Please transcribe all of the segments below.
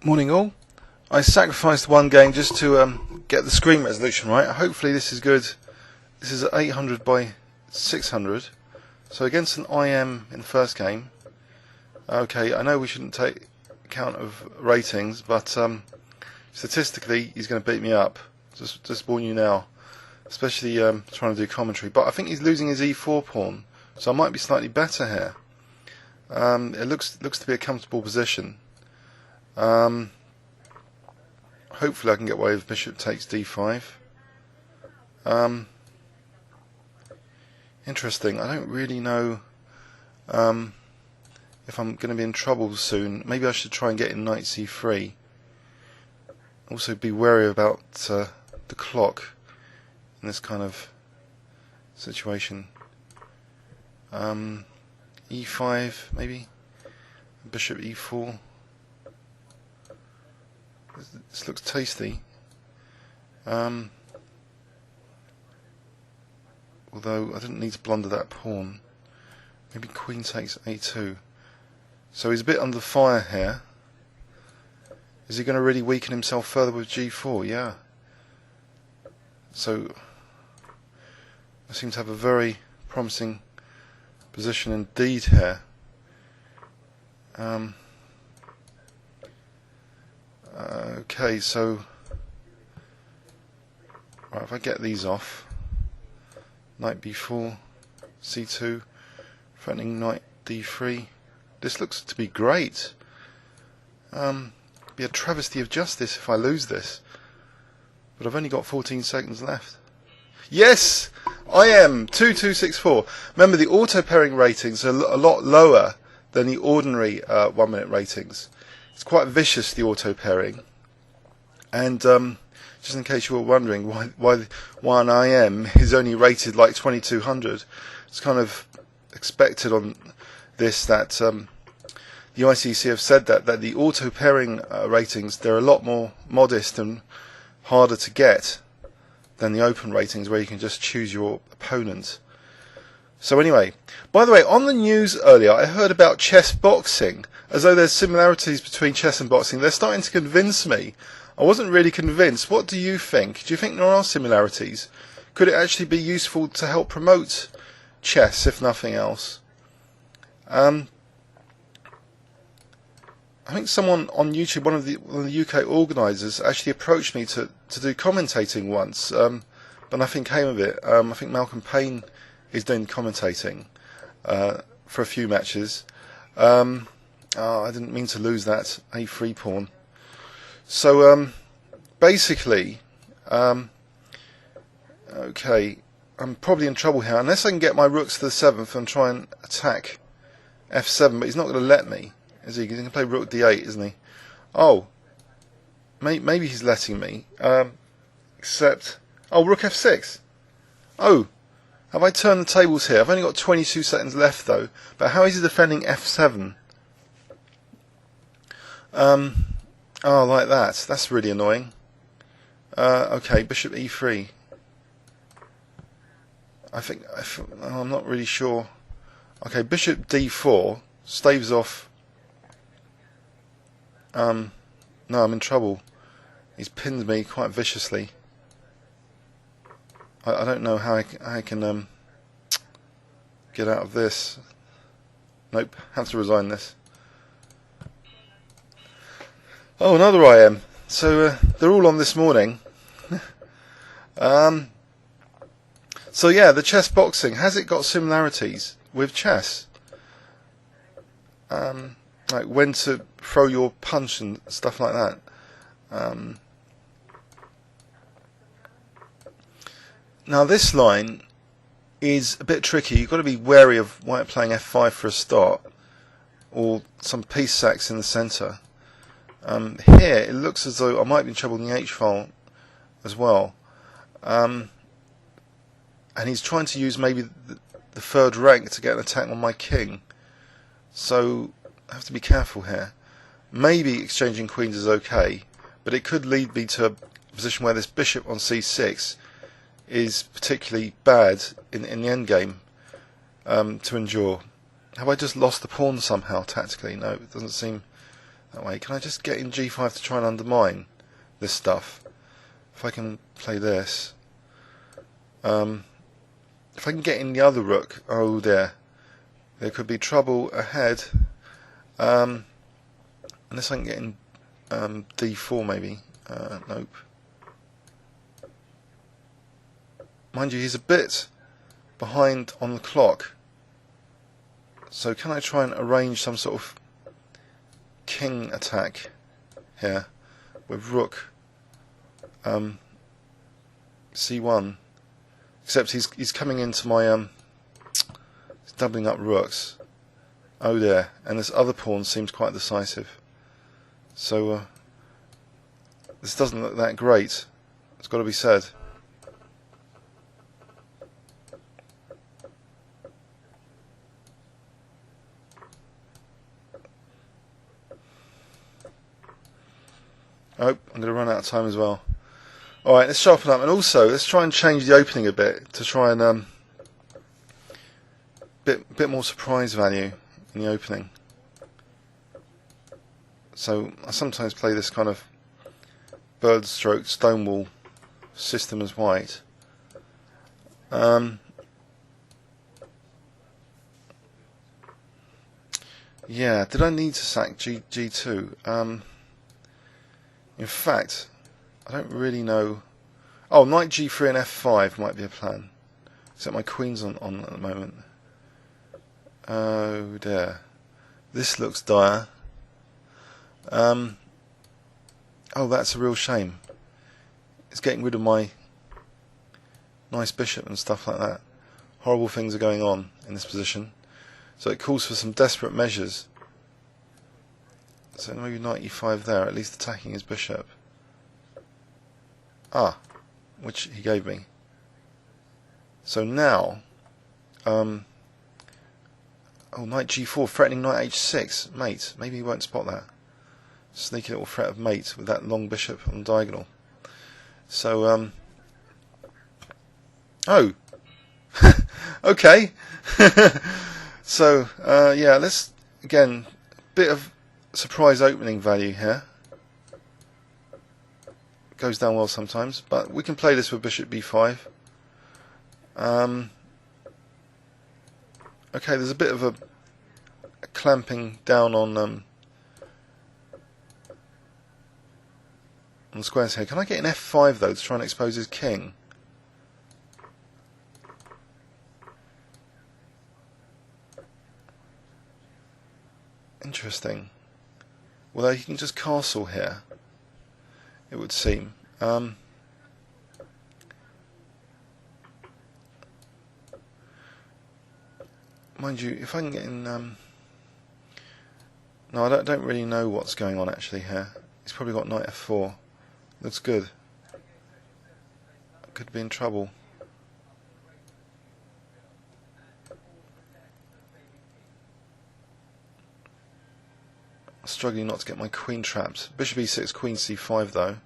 Morning all. I sacrificed one game just to get the screen resolution right. Hopefully this is good. This is 800 by 600. So against an IM in the first game. Okay, I know we shouldn't take account of ratings, but statistically he's going to beat me up. Just warn you now. Especially trying to do commentary. But I think he's losing his e4 pawn, so I might be slightly better here. It looks to be a comfortable position. Hopefully I can get away with bishop takes d5. Interesting. I don't really know if I'm going to be in trouble soon. Maybe I should try and get in knight c3. Also be wary about the clock in this kind of situation. E5 maybe. Bishop e4. This looks tasty. Although I didn't need to blunder that pawn. Maybe queen takes a2. So he's a bit under fire here. Is he going to really weaken himself further with g4? Yeah. So I seem to have a very promising position indeed here. Okay, so right, if I get these off, knight b4, c2, threatening knight d3. This looks to be great. Be a travesty of justice if I lose this. But I've only got 14 seconds left. Yes! I am 2264. Remember, the auto pairing ratings are a lot lower than the ordinary 1 minute ratings. It's quite vicious, the auto pairing. And just in case you were wondering why an IM is only rated like 2200, it's kind of expected on this that the ICC have said that the auto pairing ratings, they're a lot more modest and harder to get than the open ratings where you can just choose your opponent. So anyway, by the way, on the news earlier I heard about chess boxing, as though there's similarities between chess and boxing. They're starting to convince me. I wasn't really convinced. What do you think? Do you think there are similarities? Could it actually be useful to help promote chess, if nothing else? I think someone on YouTube, one of the UK organisers, actually approached me to do commentating once, but nothing came of it. I think Malcolm Payne is doing commentating for a few matches. Oh, I didn't mean to lose that a3 pawn. So basically, okay, I'm probably in trouble here unless I can get my rooks to the 7th and try and attack f7. But he's not going to let me, is he? He's going to play rook d8, isn't he? Oh, maybe he's letting me. Except, oh, rook f6. Oh, have I turned the tables here? I've only got 22 seconds left though. But how is he defending f7? Oh, like that. That's really annoying. Okay, bishop e3. I'm not really sure. Okay, bishop d4 staves off. No, I'm in trouble. He's pinned me quite viciously. I don't know how I can get out of this. Nope, have to resign this. Oh, another IM. So they're all on this morning. So yeah, the chess boxing, has it got similarities with chess? Like when to throw your punch and stuff like that. Now this line is a bit tricky. You've got to be wary of white playing f5 for a start, or some piece sacks in the centre. Here it looks as though I might be in trouble in the h-file as well, and he's trying to use maybe the third rank to get an attack on my king, so I have to be careful here. Maybe exchanging queens is okay, but it could lead me to a position where this bishop on c6 is particularly bad in the endgame to endure. Have I just lost the pawn somehow tactically? No, it doesn't seem that way. Can I just get in g5 to try and undermine this stuff? If I can play this, if I can get in the other rook, oh dear, there could be trouble ahead. Unless I can get in d4 maybe. Nope. Mind you, he's a bit behind on the clock. So can I try and arrange some sort of king attack here with rook c1? Except he's coming into my he's doubling up rooks. Oh dear, and this other pawn seems quite decisive. So this doesn't look that great. It's got to be said. Oh, I'm going to run out of time as well. Alright, let's sharpen up, and also let's try and change the opening a bit to try and bit more surprise value in the opening. So I sometimes play this kind of bird stroke stonewall system as white. Yeah, did I need to sack G2? In fact, I don't really know. Oh, knight g3 and f5 might be a plan. Except my queen's on at the moment. Oh dear. This looks dire. Oh, that's a real shame. It's getting rid of my nice bishop and stuff like that. Horrible things are going on in this position. So it calls for some desperate measures. So maybe knight e5 there, at least attacking his bishop. Ah, which he gave me. So now, oh, knight g4, threatening knight h6, mate. Maybe he won't spot that. Sneaky little threat of mate with that long bishop on diagonal. So, oh, okay. So, yeah, let's again, bit of surprise opening value here. Goes down well sometimes, but we can play this with bishop b5. Okay, there's a bit of a clamping down on squares here. Can I get an f5 though to try and expose his king? Interesting. Well, he can just castle here, it would seem. Mind you, if I can get in... no, I don't really know what's going on actually here. He's probably got knight f4. Looks good. Could be in trouble. Struggling not to get my queen trapped. Bishop e6, queen c5 though.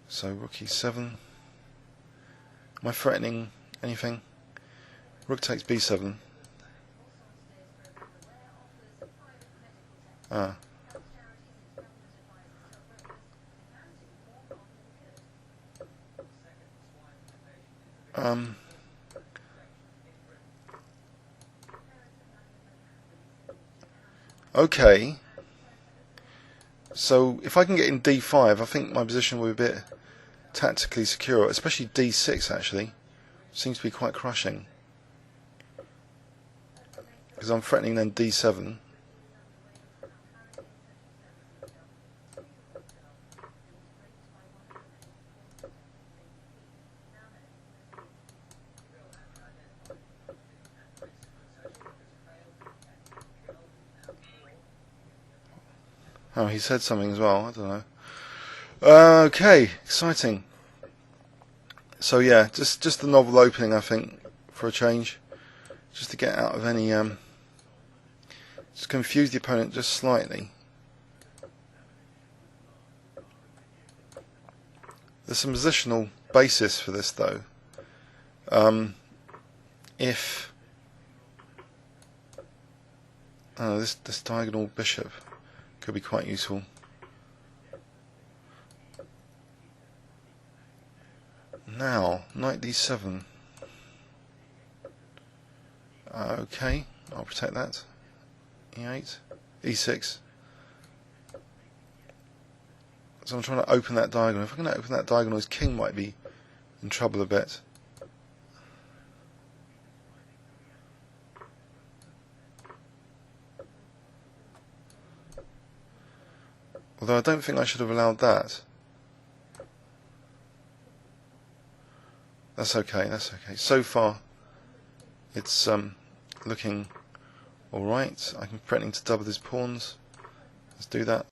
So rook e7. Am I threatening anything? Rook takes b7. Ah. Okay. So if I can get in d5, I think my position will be a bit tactically secure, especially d6 actually. Seems to be quite crushing. Because I'm threatening then d7. Oh, he said something as well, I don't know. Okay, exciting. So yeah, just the novel opening, I think, for a change. Just to get out of any... just confuse the opponent just slightly. There's some positional basis for this though. If Oh, this diagonal bishop could be quite useful. Now, knight d7. Okay, I'll protect that. e8, e6. So I'm trying to open that diagonal. If I'm going to open that diagonal, his king might be in trouble a bit. Although I don't think I should have allowed that. That's okay, that's okay. So far, it's looking alright. I'm threatening to double his pawns. Let's do that.